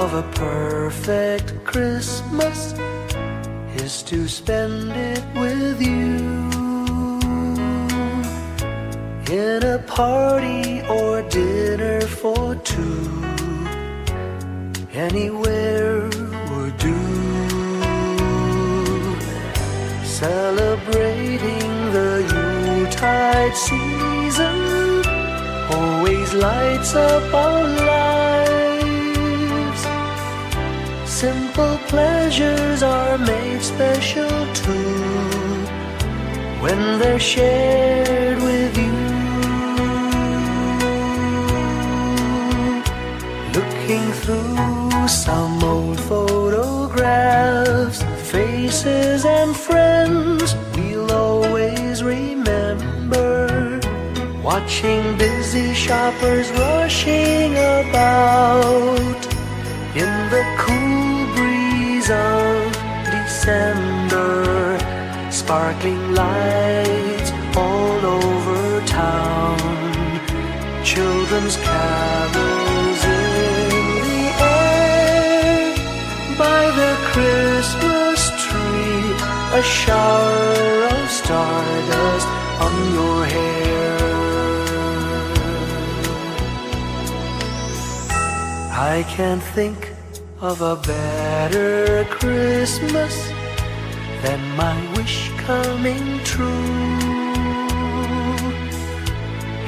of a perfect Christmas is to spend it with you, in a party or dinner for two. Anywhere would do. Celebrating the Yuletide season always lights up our lives. Simple pleasures are made special too when they're shared with you. Looking through some old photographs, faces and friends we'll always remember. Watching busy shoppers rushing about in the cool breeze of December. Sparkling lights all over town, children's carols in the air. By the Christmas tree, a shower of stardust on your hair. I can't think of a better Christmas than my wish coming true.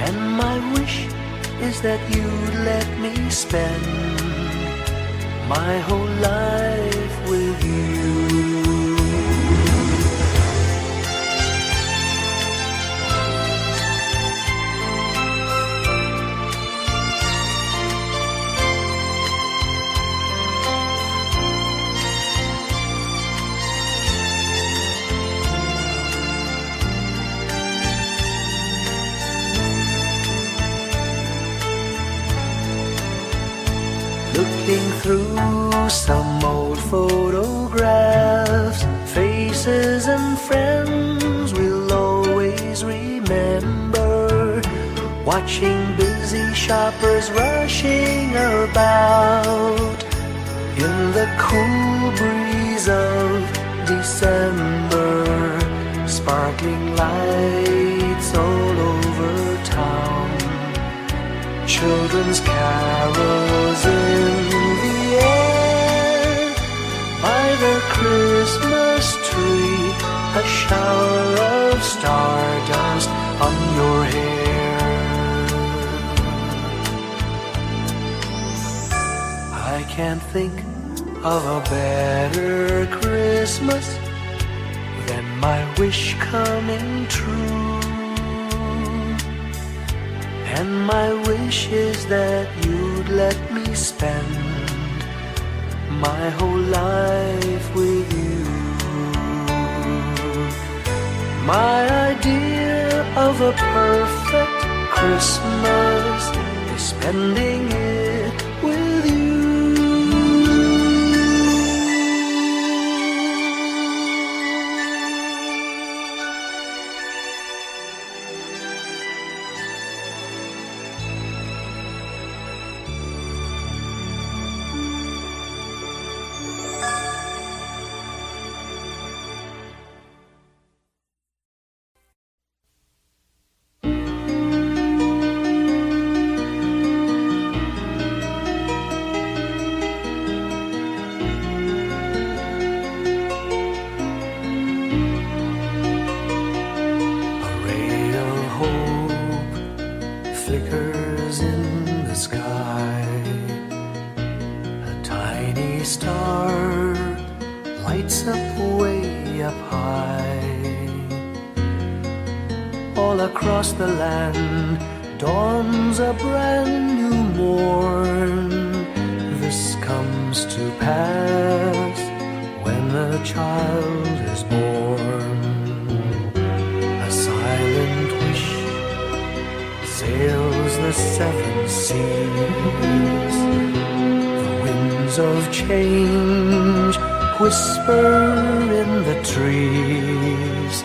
And my wish is that you'd let me spend my whole life with you. Looking through some old photographs, faces and friends we'll always remember. Watching busy shoppers rushing about in the cool breeze of December. Sparkling lights all over town, children's carols in the air. By the Christmas tree, a shower of stardust on your hair. I can't think of a better Christmas than my wish coming true. And my wish is that you'd let me spend my whole life with you. My idea of a perfect Christmas is spending it with you. Flickers in the sky, a tiny star lights up way up high. All across the land dawns a brand new morn. This comes to pass when a child is born. A silent wish sails the seven seas. The winds of change whisper in the trees,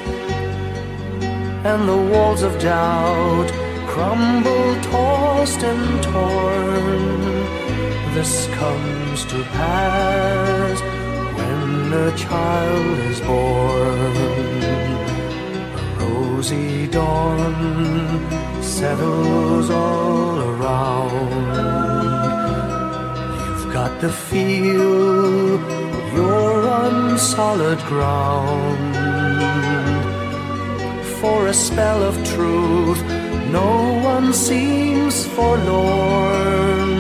and the walls of doubt crumble, tossed and torn. This comes to pass when a child is born. A rosy dawn settles all around. You've got to feel you're on solid ground. For a spell of truth, no one seems forlorn.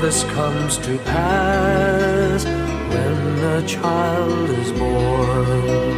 This comes to pass when a child is born.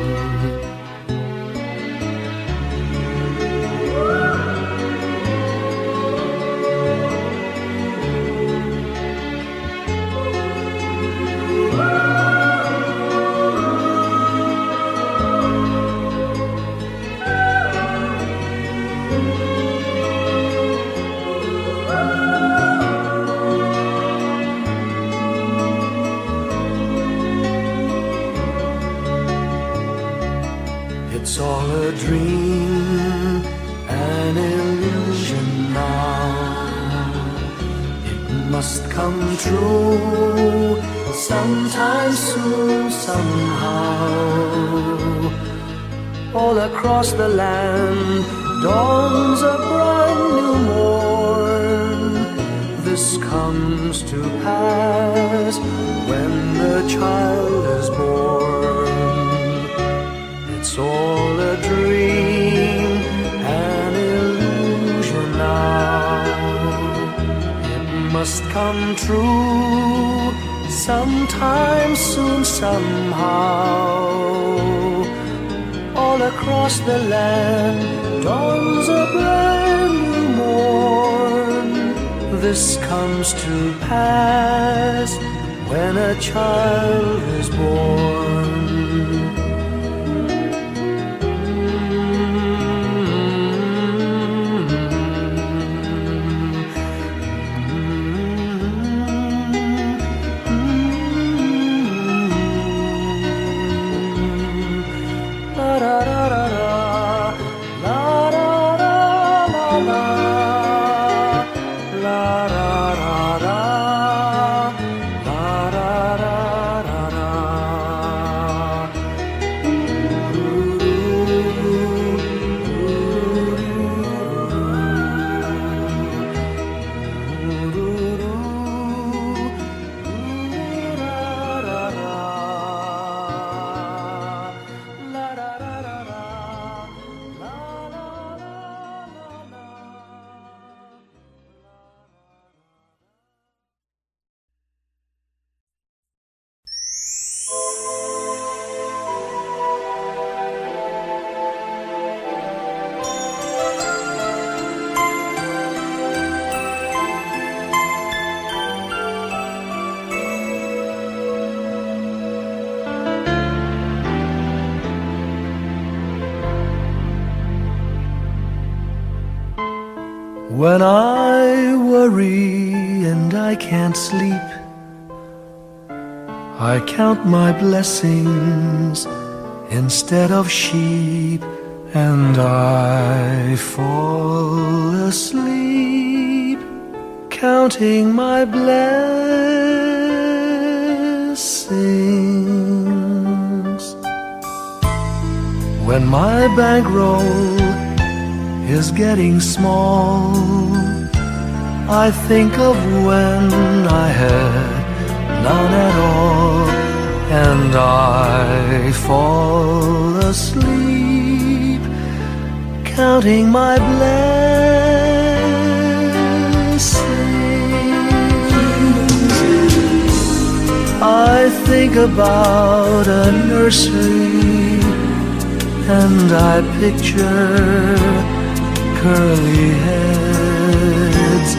It's all a dream, an illusion now. It must come true sometime soon, somehow. All across the land dawns a brand new morn. This comes to pass when the child is born. It's all a dream, an illusion now. It must come true sometime soon, somehow. All across the land dawns a brand new morn. This comes to pass when a child is born. When I worry and I can't sleep, I count my blessings instead of sheep, and I fall asleep counting my blessings. When my bankroll is getting small, I think of when I had none at all, and I fall asleep counting my blessings. I think about a nursery, and I picture curly heads,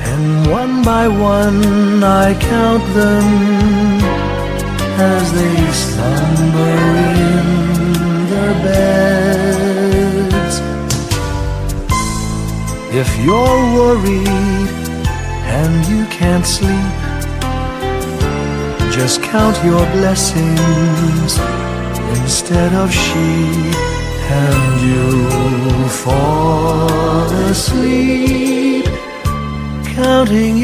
and one by one I count them as they slumber in their beds. If you're worried and you can't sleep, just count your blessings instead of sheep, and you'll fall asleep counting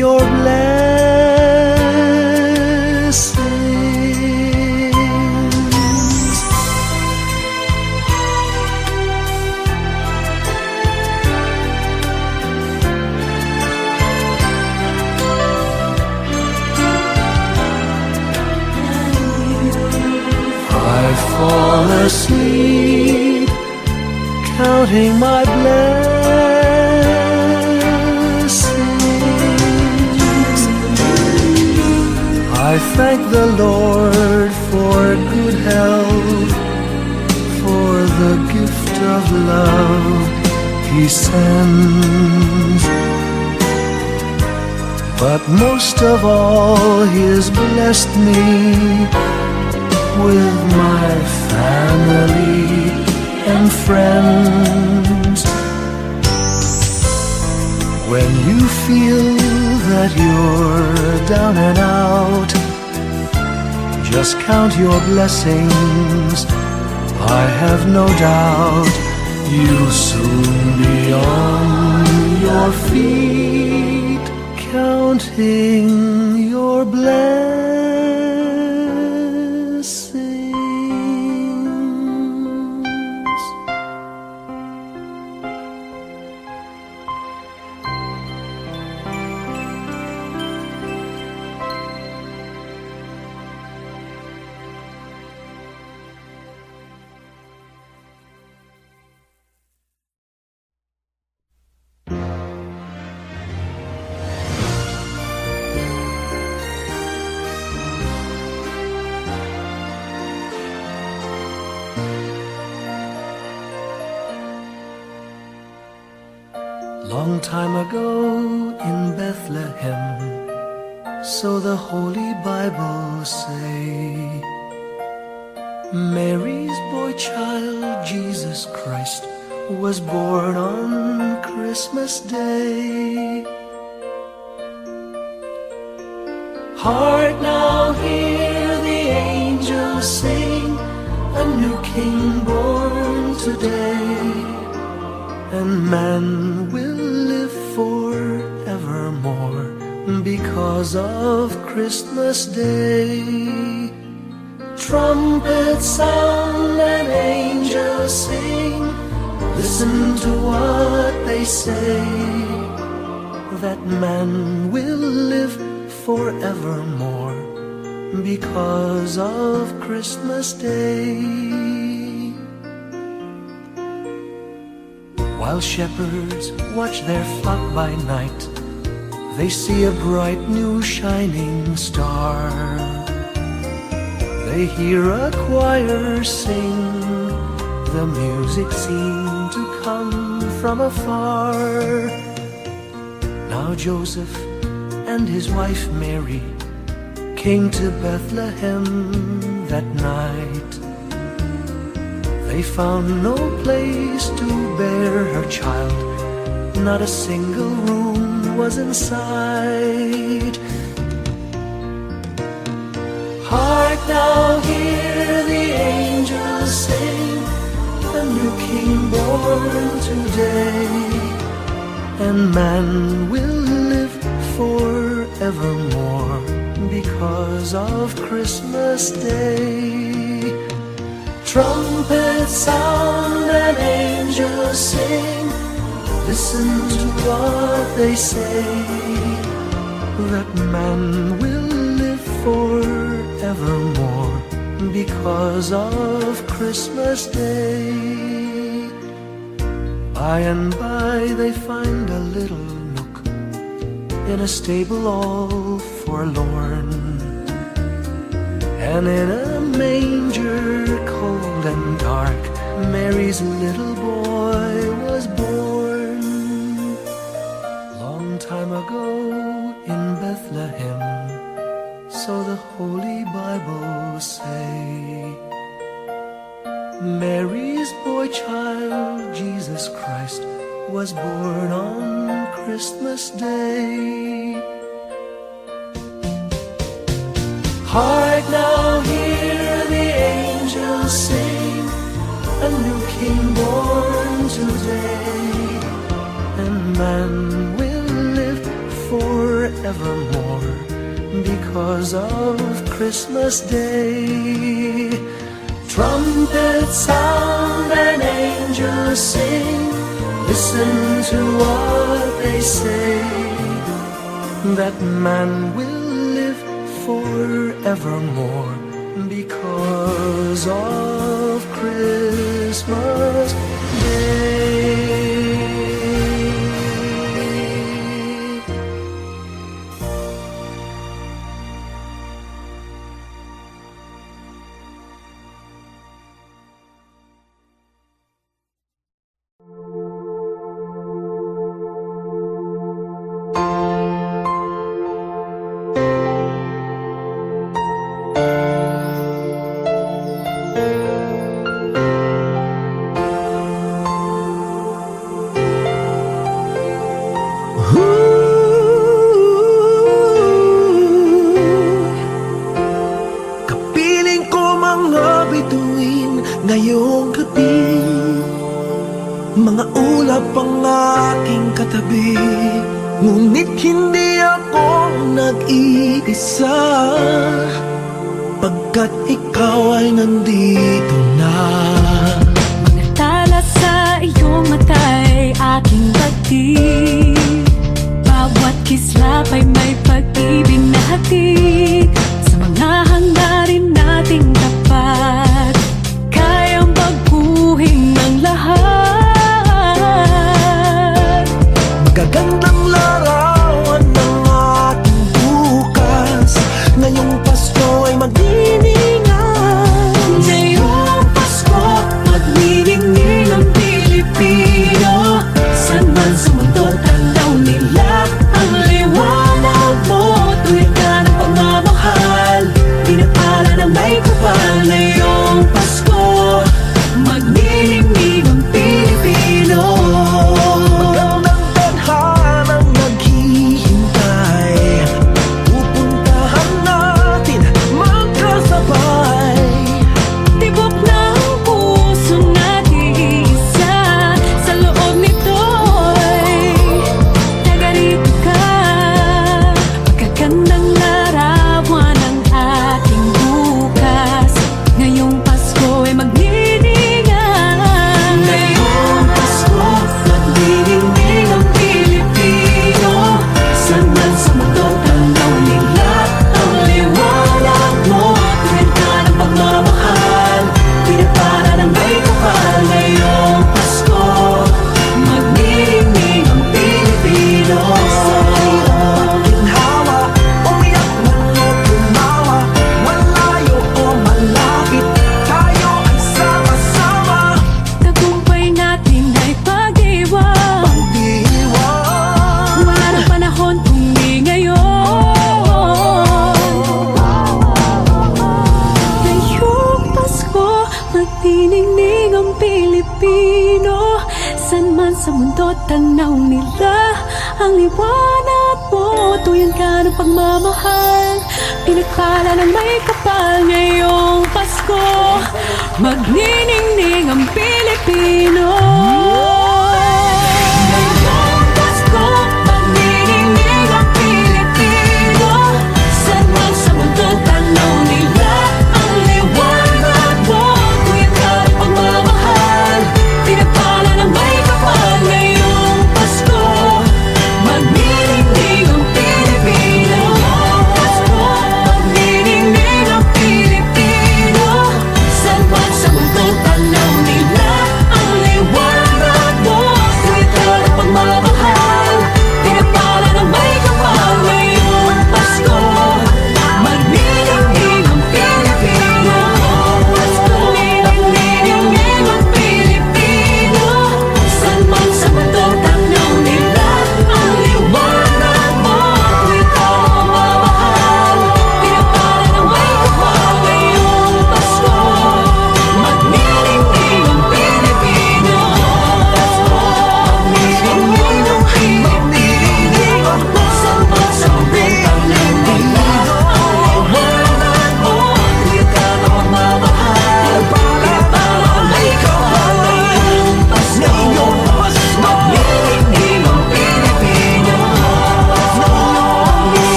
counting my blessings. I thank the Lord for good health, for the gift of love He sends. But most of all, He has blessed me with my family and friends. When you feel that you're down and out, just count your blessings. I have no doubt you'll soon be on your feet, counting your blessings. Long time ago in Bethlehem, so the Holy Bible say, Mary's boy child, Jesus Christ, was born on Christmas Day. Hark now, hear the angels sing, a new King born today, and man will live forevermore because of Christmas Day. Trumpets sound and angels sing, listen to what they say, that man will live forevermore because of Christmas Day. While shepherds watch their flock by night, they see a bright new shining star. They hear a choir sing, the music seemed to come from afar. Now Joseph and his wife Mary came to Bethlehem that night. They found no place to bear her child, not a single room was in sight. Hark now, hear the angels sing, a new King born today, and man will live forevermore because of Christmas Day. Trumpets sound and angels sing, listen to what they say, that man will live forevermore because of Christmas Day. By and by they find a little nook in a stable all forlorn, and in a manger cold and dark, Mary's little boy was born. Long time ago in Bethlehem, so the Holy Bible say, Mary's boy child, Jesus Christ, was born on Christmas Day. Hark now, hear the angels sing, a new King born today, and man will live forevermore because of Christmas Day. Trumpets sound and angels sing, listen to what they say, that man will live forevermore because of Christmas Day. Mga ulap ang aking katabi, ngunit hindi ako nag-iisa, pagkat ikaw ay nandito na. Mga tala sa iyong mata'y aking pagtig, bawat kislap ay may pag-ibig na hatid. Sa mga hangarin nating tapat, kayang baguhin ng lahat. Magagandang larawan ng ating bukas, ngayong Pasko ay magdiningan. Ngayong Pasko, magniningning ang Pilipino. San man sa mundo, tanaw nila ang liwanag mo. Tuwid ka ng pagmamahal, pinapala ng may kapal. Ngayong Pasko, magniningning ang Pilipino. Magandang tadhanang naghihintay, pupuntahan natin magkasabay. Tibok ng puso natin isa, sa loob nito'y tagarito ka. Magagandang larawan ng ating bukas, ngayong Pasko ay magniningan. Ngayong Pasko, magniningning ang Pilipino. San man sa mundo, tanaw nila ang liwanag mo. Tuwid ka ng pagmamahal, pinapala ng may kapal. Ngayong Pasko, magniningning ang Pilipino. Sa hirap ginhawa, umiyak man o tumawa, malayo o malapit, tayo ay sama-sama. Tagumpay natin ay pag-iwan, Pag-iwan, wala nang panahon kung di ngayon. Ngayong Pasko, magniningning ang Pilipino. San man sa mundo, tanaw nila ang liwanag mo. Tuyan ka ng pagmamahal, pinagpala ng may kapal. Ngayong Pasko, magniningning ang Pilipino. Ngayong Pasko, magniningning ang Pilipino. San man sa mundo, tanaw nila ang liwanag mo. Tuyan ka ng pagmamahal, pinapala ng may kapal. Ngayong Pasko, magniningning ang Pilipino. Ngayong Pasko, magniningning ang Pilipino. San man sa mundo, tanaw nila ang liwanag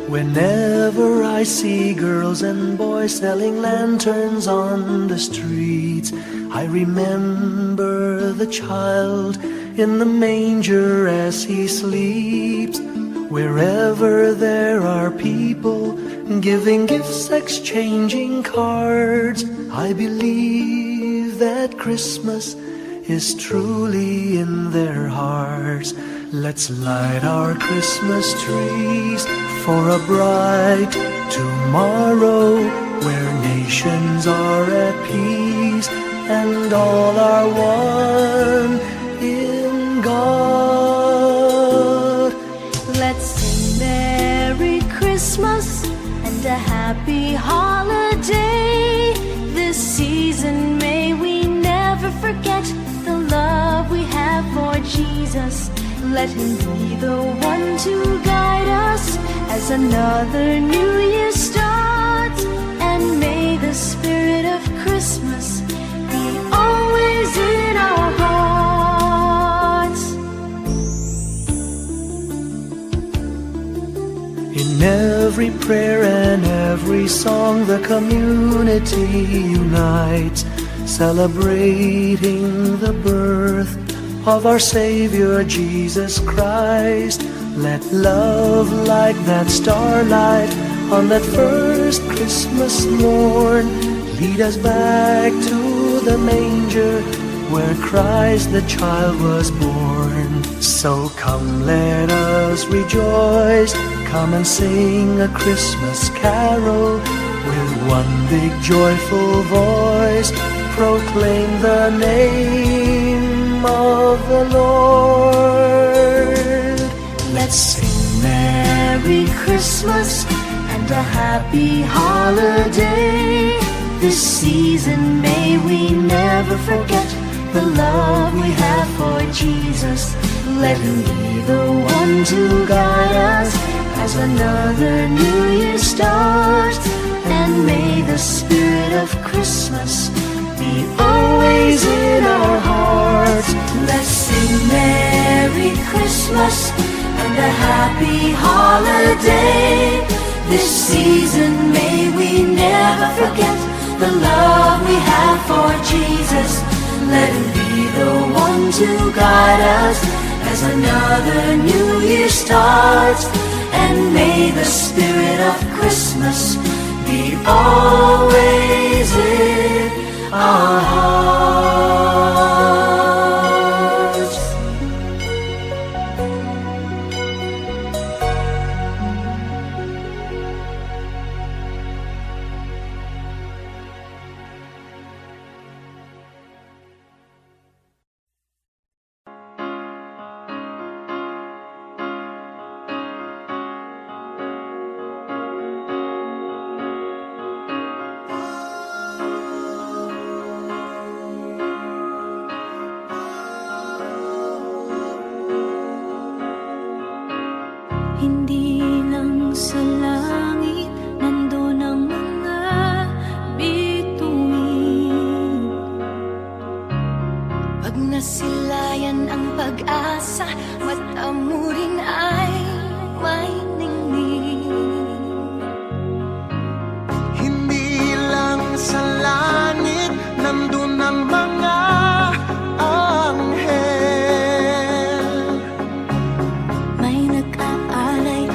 Whenever I see girls and boys selling lanterns on the streets, I remember the child in the manger as he sleeps. Wherever there are people giving gifts, exchanging cards, I believe that Christmas is truly in their hearts. Let's light our Christmas trees for a bright tomorrow, where nations are at peace and all are one in God. Let's sing Merry Christmas and a happy holiday. This season may we never forget the love we have for Jesus. Let him be the one to guide us as another new year starts. And may the spirit of Christmas be always in our hearts. In every prayer and every song, the community unites, celebrating the birth of our Savior Jesus Christ. Let love like that starlight on that first Christmas morn lead us back to the manger where Christ the child was born. So come, let us rejoice, come and sing a Christmas carol with one big joyful voice, proclaim the name of the Lord. Let's sing Merry Christmas and a happy holiday. This season may we never forget the love we have for Jesus. Let him be the one to guide us as another new year starts. And may the spirit of Christmas be always in our hearts. Let's sing Merry Christmas and a happy holiday. This season may we never forget the love we have for Jesus. Let him be the one to guide us as another new year starts. And may the spirit of Christmas be always in our hearts. Hindi lang sa langit nandun ang mga bituin. Pag nasilayan ang pag-asa, mata mo rin ay may ningning. Hindi lang sa langit nandun ang mga anghel. May nag-aalay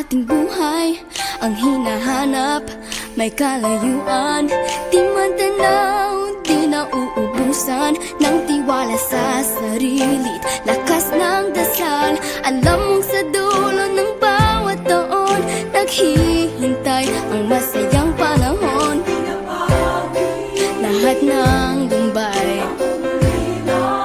ating buhay ang hinahanap. May kalayuan, di man tanaw, di na uubusan ng tiwala sa sarili't lakas ng dasal. Alam mong sa dulo ng bawat taon, naghihintay ang masayang panahon. Lahat ng lumbay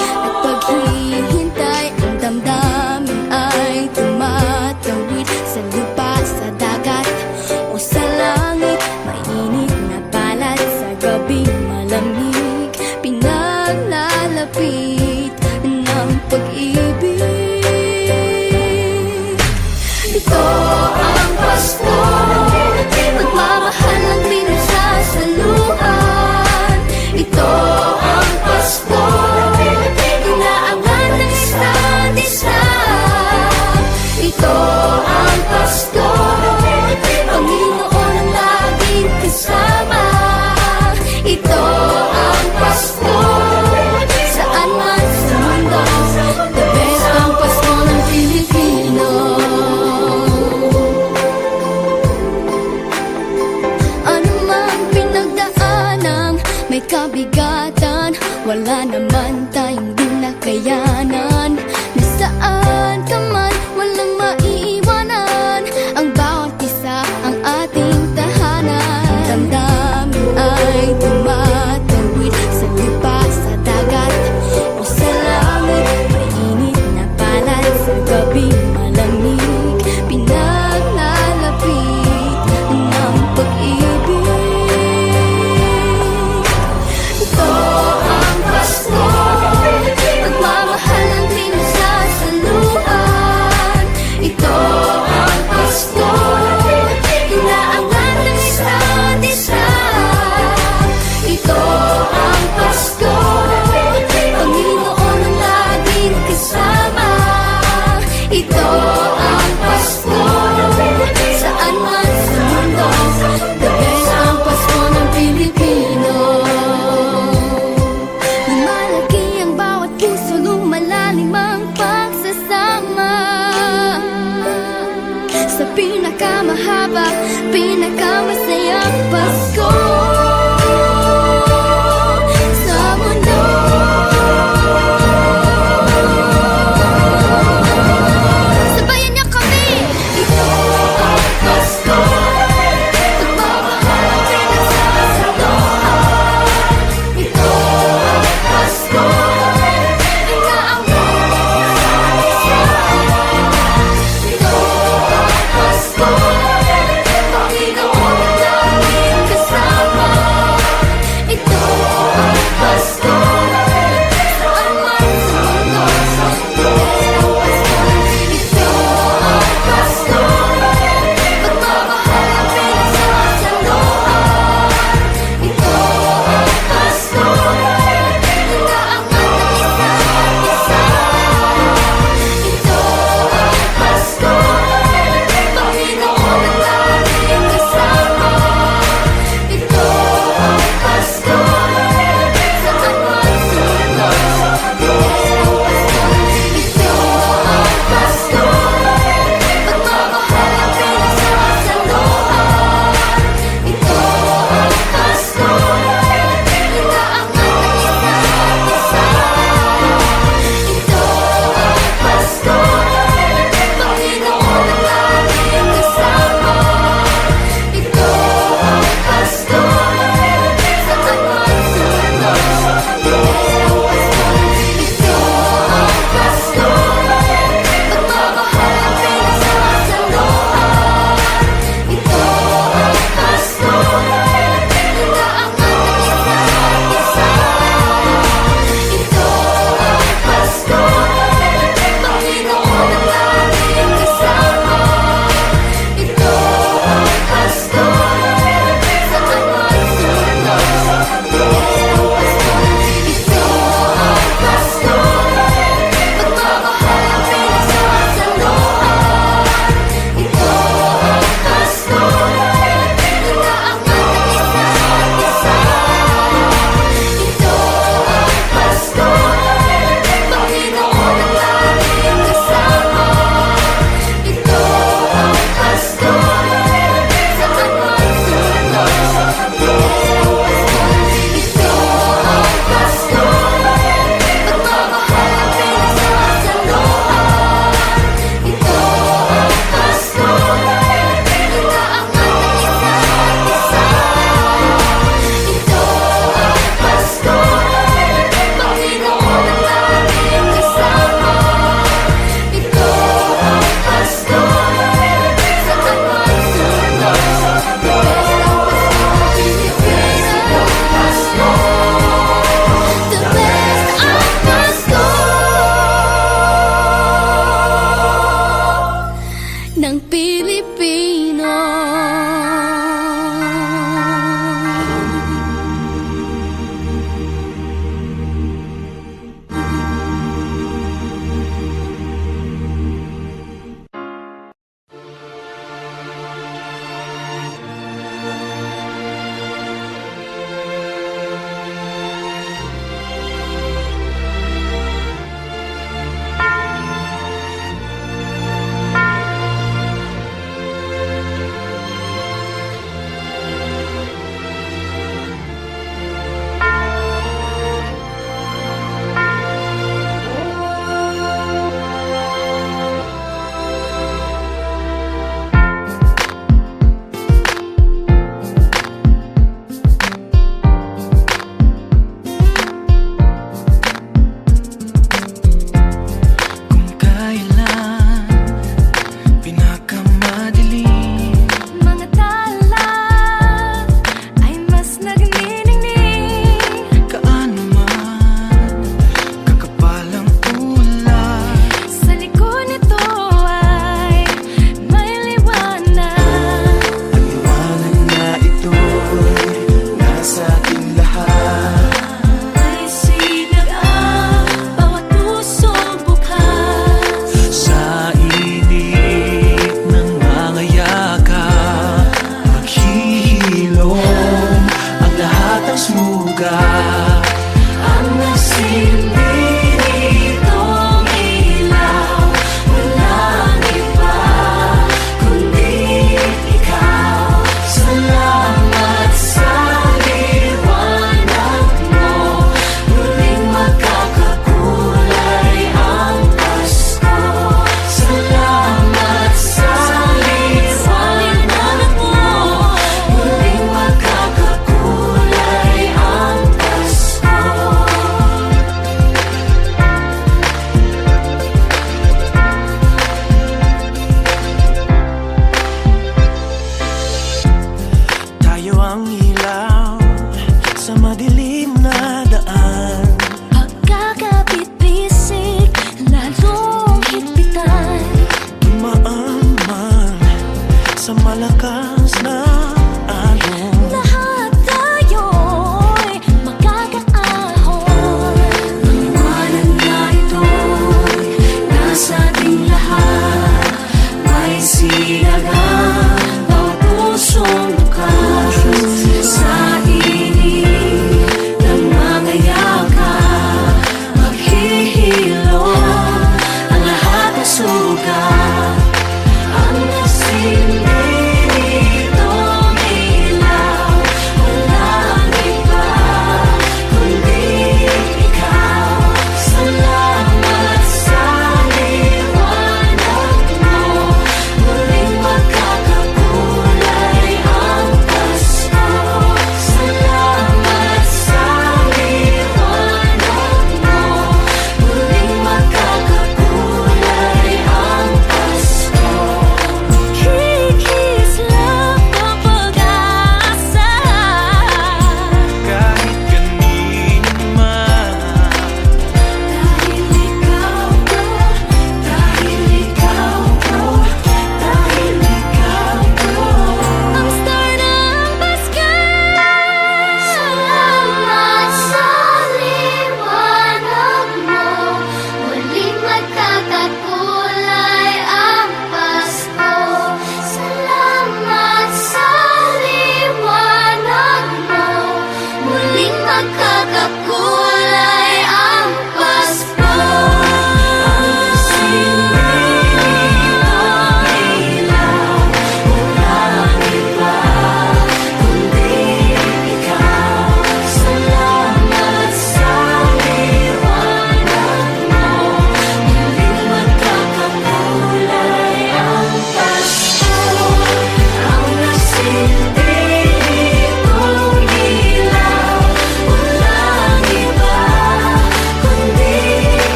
at paghihintay, ang damdamin ay tumatawid sa lupa, sa dagat o sa langit. Mainit na balat sa gabing malamig, pinaglalapit ng pag-ibig. Ito ang Pasko, pagmamahal ang pinagsasaluhan. Ito ang Pasko, inaangan ng isa't isa. Ito ang Pasko, Panginoon ang laging kasama. Ito ang Pasko, saan man sa mundo, the best ang Pasko ng Pilipino. Ano mang pinagdaanang may kabigatan, wala naman tayong di nakayanan. Nasaan ka man, walang maiiwanan, ang bawat isa ang ating tahanan. Damdamin ay tumatawid sa lupa, sa dagat o sa langit. Mainit na balat sa gabing malamig, pinaglalapit ng pag-ibig. Ito ang Pasko, pagmamahal ang pinagsasaluhan. Ito ang Pasko, inaangan ng isa't isa. Ito ang Pasko, Panginoon ang laging kasama. Ito ang Pasko, saan man sa mundo, the best ang Pasko ng Pilipino. Lumalaki ang bawat puso, lumalalim ang pagsasama. Sa pinakamahaba, pinakamasayang Pasko sa mundo. Sabayan niyo kami! Ito ang Pasko, pagmamahal ang pinagsasaluhan. Ito ang Pasko, inaangan ng isa't isa. Ito ang Pasko, Panginoon ang laging kasama.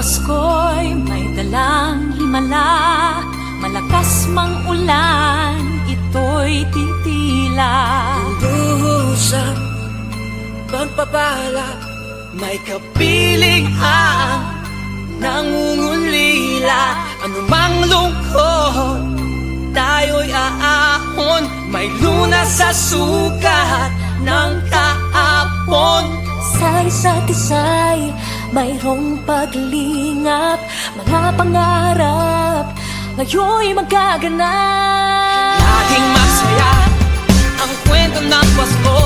Pasko'y may dalang himala, malakas mang ulan, ito'y titila. Duhusap, pagpapala, may kapiling ang nangungulila. Anumang lungkot, tayo'y aahon. May lunas sa sukat ng kahapon. Sa isa't isa'y mayroong paglingap, mga pangarap ngayon'y magaganap. Laging masaya ang kwento ng Pasko.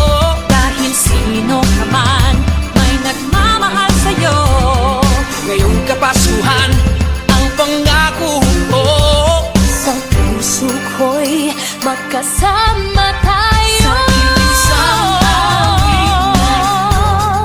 Dahil sino ka man may nagmamahal sa'yo. Ngayong Kapaskuhan, ang pangako ko. Sa puso ko'y magkasama tayo. Sa isang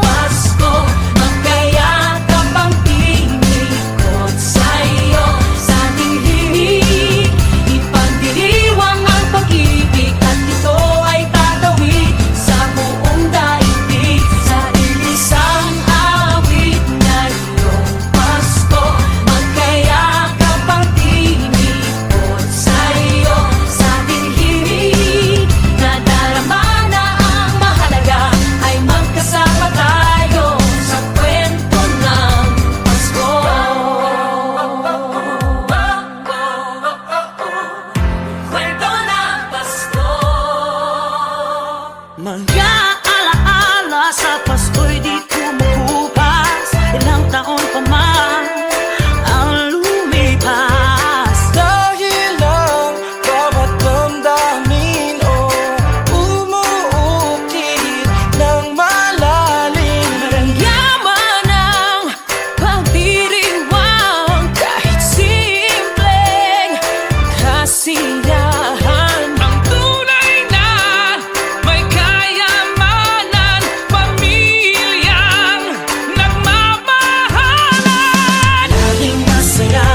Pasko, magkayakap ang tinikot sa'yo. Sa ating himig, ipagdiriwang ang pag-ibig, at ito ay tatawid sa buong daigdig. Sa ilisang awit ngayong Pasko, magkayakap ang tinikot sa'yo. Sa ating himig, nadarama na ang mahalaga, ay magkasama tayo sa kwento ng Pasko. Kwento ng Pasko. Mga alaala sa Pasko'y di kumukupas. Ilang taon pa man ang lumipas. Dahil ang bawat damdamin o umuukit ng malalim. Yaman ang pagdiriwang, kahit simpleng kasiyahan. Ang tunay na may kayamanan, pamilyang nagmamahalan. Laging masaya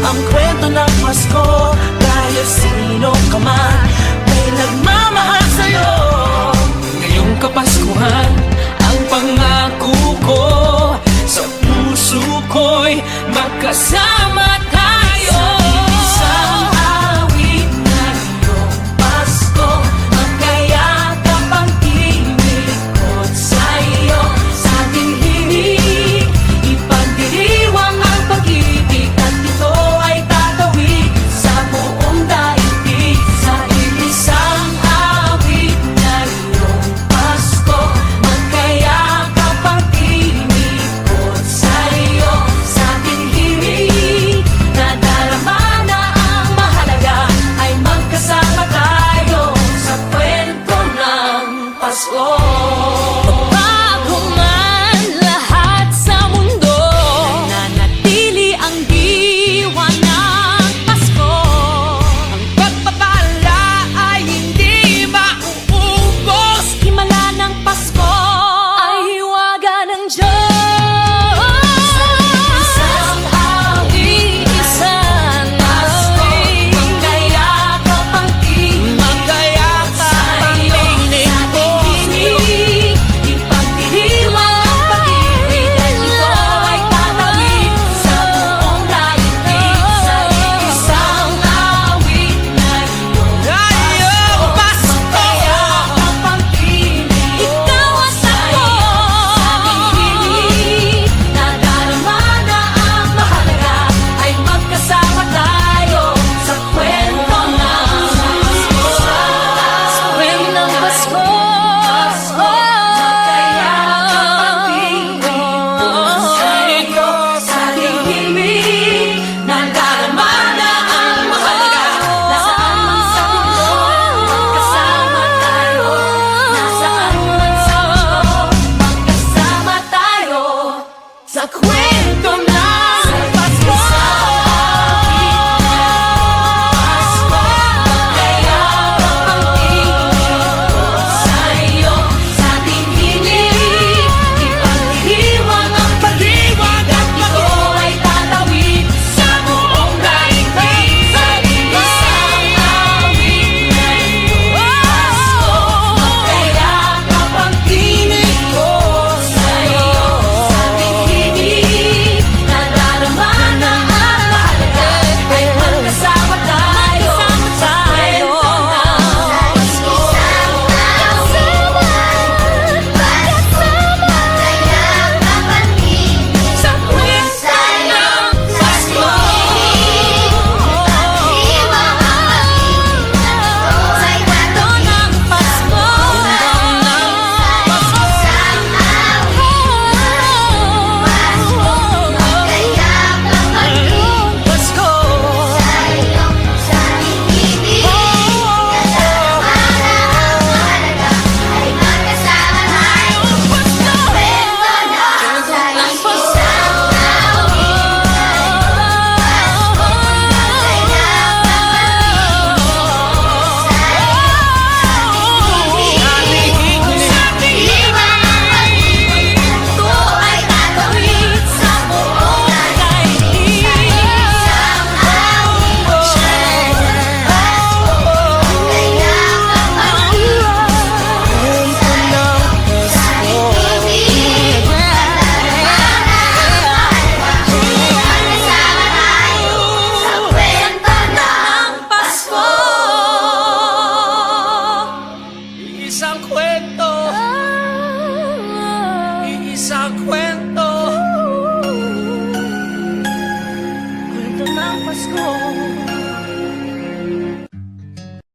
ang kwento ng Pasko. Dahil sino ka man may nagmamahal sa'yo. Ngayong Kapaskuhan, ang pangako ko. Sa puso ko'y magkasama